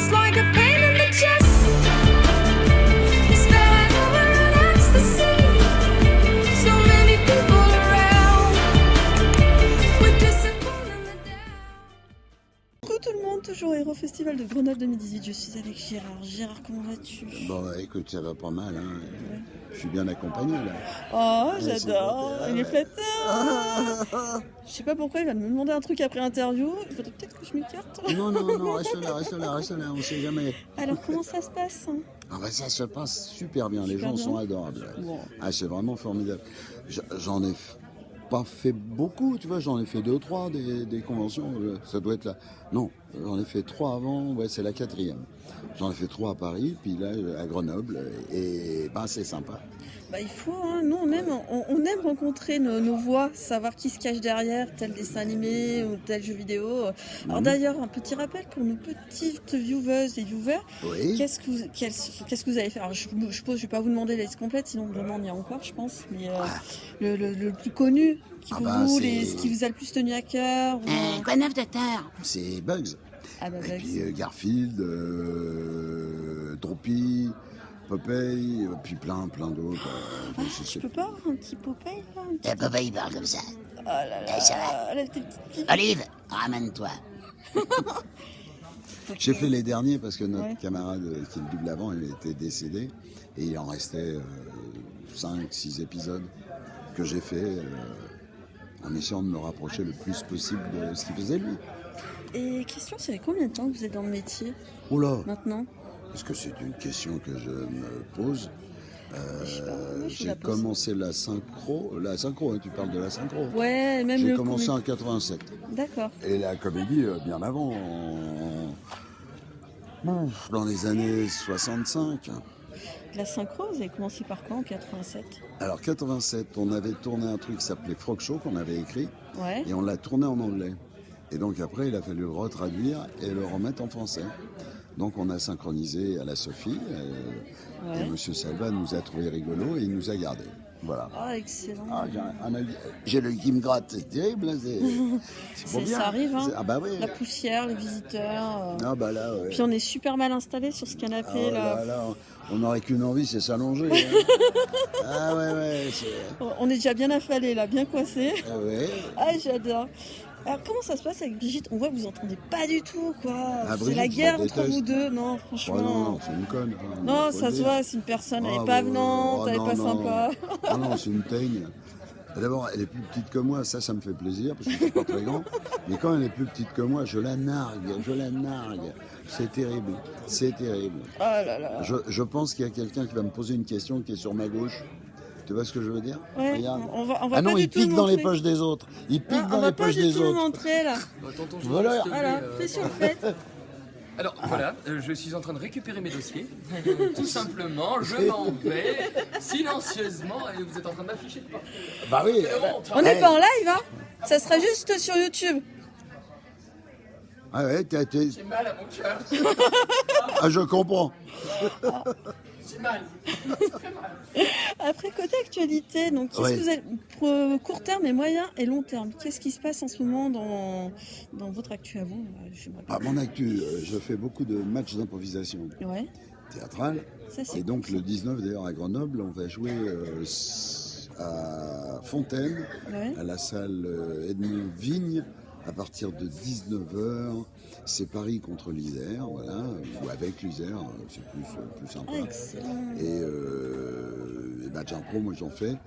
just like a pain in the chest. Spilling over an ecstasy. So many people around. We're disappointed in the down. Coucou tout le monde, toujours Héros Festival de Grenoble 2018. Je suis avec Gérard. Gérard, comment vas-tu? Bon, écoute, ça va pas mal. Hein. Ouais. Je suis bien accompagné là. Oh, j'adore. Il est flatteur. Je sais pas pourquoi il va me demander un truc après l'interview. Il faudrait peut-être que je m'écarte. Non, reste là, on sait jamais. Alors, comment ça se passe? Ah bah, ça se passe super bien, les gens sont adorables. Bon. Ah, c'est vraiment formidable. J'en ai pas fait beaucoup, tu vois, j'en ai fait 2 ou 3 des conventions, ça doit être là. Non, j'en ai fait 3 avant, ouais, c'est la 4e. J'en ai fait 3 à Paris, puis là à Grenoble, et bah, c'est sympa. Bah, il faut, hein. Nous on aime rencontrer nos voix, savoir qui se cache derrière tel dessin animé ou tel jeu vidéo. Alors d'ailleurs, un petit rappel pour nos petites vieweuses et viewers. Oui. Qu'est-ce que vous avez fait? Alors je suppose que je vais pas vous demander la liste complète, sinon vraiment il y a encore, je pense. Mais le plus connu, ce qui vous a le plus tenu à cœur. Quoi de neuf, docteur? C'est Bugs. Ah bah, et puis Garfield, Droopy, Popeye, puis plein d'autres. Je peux pas avoir un petit Popeye là? Popeye il parle comme ça. Oh là là, ça va. elle était petite. Olive, ramène-toi. J'ai fait les derniers parce que notre camarade qui le double avant, il était décédé. Et il en restait 5-6 épisodes que j'ai fait en essayant de me rapprocher le plus possible de ce qu'il faisait lui. Et question, ça fait combien de temps que vous êtes dans le métier? Oula. Maintenant? Parce que c'est une question que je me pose. J'ai commencé la synchro, hein, tu parles de la synchro. Ouais, même j'ai commencé en 87. D'accord. Et la comédie bien avant, dans les années 65. La synchro, vous avez commencé par quand en 87? Alors 87, on avait tourné un truc qui s'appelait Frog Show qu'on avait écrit, et on l'a tourné en anglais. Et donc après, il a fallu le retraduire et le remettre en français. Donc on a synchronisé à la Sophie, et M. Salva nous a trouvé rigolo et il nous a gardés. Voilà. Ah, excellent. J'ai l'œil qui me gratte, c'est terrible. C'est bien. Ça arrive, hein. Ah bah oui. La poussière, les visiteurs. Ah bah là, ouais. Puis on est super mal installés sur ce canapé là. On n'aurait qu'une envie, c'est s'allonger. Ah ouais. On est déjà bien affalés là, bien coincés. Ah ouais. Ah, j'adore. Alors comment ça se passe avec Brigitte? On voit que vous entendez pas du tout, quoi. C'est Brigitte, la guerre entre vous deux. Non, franchement. Oh non, c'est une conne. Non, ça se voit, c'est une personne, elle est pas avenante, elle est pas sympa. Non, c'est une teigne. D'abord, elle est plus petite que moi, ça me fait plaisir, parce que je suis pas très grand. Mais quand elle est plus petite que moi, je la nargue. C'est terrible. Oh là là. Je pense qu'il y a quelqu'un qui va me poser une question qui est sur ma gauche. Tu vois ce que je veux dire? Ouais, regarde. On va ah non, pas il pique dans les poches des autres. Il pique dans les poches des autres. On va pas du tout montrer là. Voilà. Fais sur le fait. Alors voilà, je suis en train de récupérer mes dossiers. Tout simplement, je m'en vais silencieusement et vous êtes en train de m'afficher de partout. Bah oui. On n'est pas en live, hein? Ça sera juste sur YouTube. Ah ouais, j'ai mal à mon cœur. Ah, je comprends. J'ai mal. Très mal. Après, côté actualité, donc qu'est-ce que vous avez pour court terme et moyen et long terme? Qu'est-ce qui se passe en ce moment dans votre actu à vous? Mon actu, je fais beaucoup de matchs d'improvisation théâtrale. Et donc le 19 d'ailleurs à Grenoble, on va jouer à Fontaine, à la salle Edmond Vigne, à partir de 19h. C'est Paris contre l'Isère, voilà, ou avec l'Isère, c'est plus sympa. Et match impro, moi j'en fais.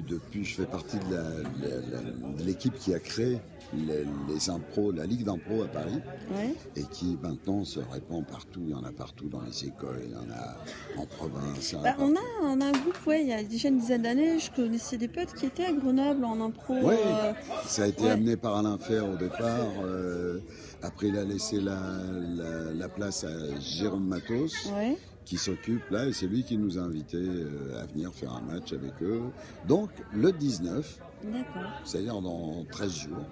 Depuis, je fais partie de l'équipe qui a créé les impros, la Ligue d'impro à Paris, et qui maintenant se répand partout. Il y en a partout dans les écoles, il y en a en province. On a un groupe, il y a déjà une dizaine d'années, je connaissais des potes qui étaient à Grenoble en impro. Ça a été amené par Alain Fer au départ. Après, il a laissé la place à Jérôme Matos, qui s'occupe là, et c'est lui qui nous a invités à venir faire un match avec eux. Donc, le 19, c'est-à-dire dans 13 jours.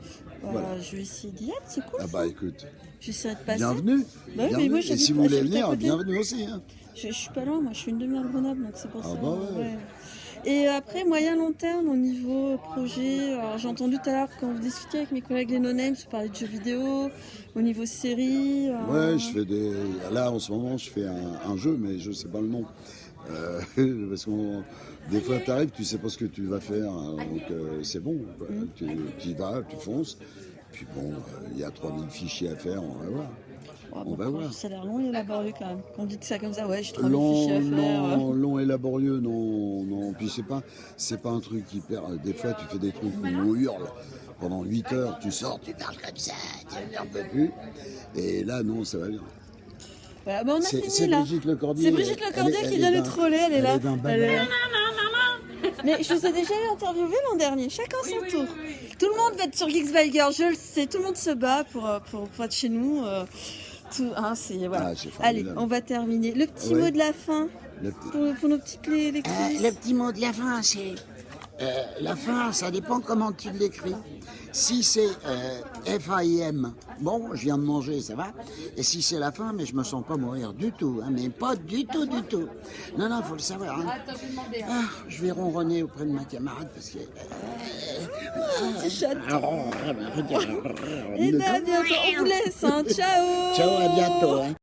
Voilà. Je vais essayer d'y être, c'est cool. Ah bah écoute, j'essaierai de passer. Bienvenue. Mais moi, et si vous voulez venir, bienvenue aussi. Hein. Je suis pas loin, moi je suis une demi-heure de Grenoble, donc c'est pour ça. Bah ouais. Et après, moyen long terme, au niveau projet, alors, j'ai entendu tout à l'heure quand vous discutiez avec mes collègues les no-names, vous parlez de jeux vidéo, au niveau série. Ouais, je fais des. Là, en ce moment, je fais un jeu, mais je sais pas le nom. Parce que des fois, tu arrives, tu sais pas ce que tu vas faire, hein, donc c'est bon. Quoi. Tu y vas, tu fonces. Puis bon, il y a 3000 fichiers à faire, on va voir. On va voir. Ça a l'air long et laborieux quand même. Quand on dit ça comme ça, ouais, j'ai 3000 fichiers à faire. Long et laborieux, non. Puis c'est pas un truc hyper. Des fois, tu fais des trucs où on hurle. Pendant 8 heures, tu sors, tu parles comme ça, tu n'en peux plus. Et là, non, ça va bien. Voilà, on a C'est fini là. Brigitte Lecordier. C'est Brigitte Lecordier qui vient nous troller, elle est là. Elle est là. là. Mais je vous ai déjà interviewé l'an dernier, chacun son tour. Tout le monde va être sur Geeks by Girl, je le sais, tout le monde se bat pour être chez nous. Voilà. Ah, c'est Allez, formidable. on va terminer. Le petit Ouais. mot de la fin Le- pour nos petites lectrices. Le petit mot de la fin, c'est... la fin, ça dépend comment tu l'écris. Si c'est F-A-I-M, bon, je viens de manger, ça va. Et si c'est la fin, mais je me sens pas mourir du tout, hein, mais pas du tout. Non, faut le savoir. Hein. Je vais ronronner auprès de ma camarade parce que... Petit chat. Et bien, à bientôt. On vous laisse, hein. Ciao. Ciao, à bientôt. Hein.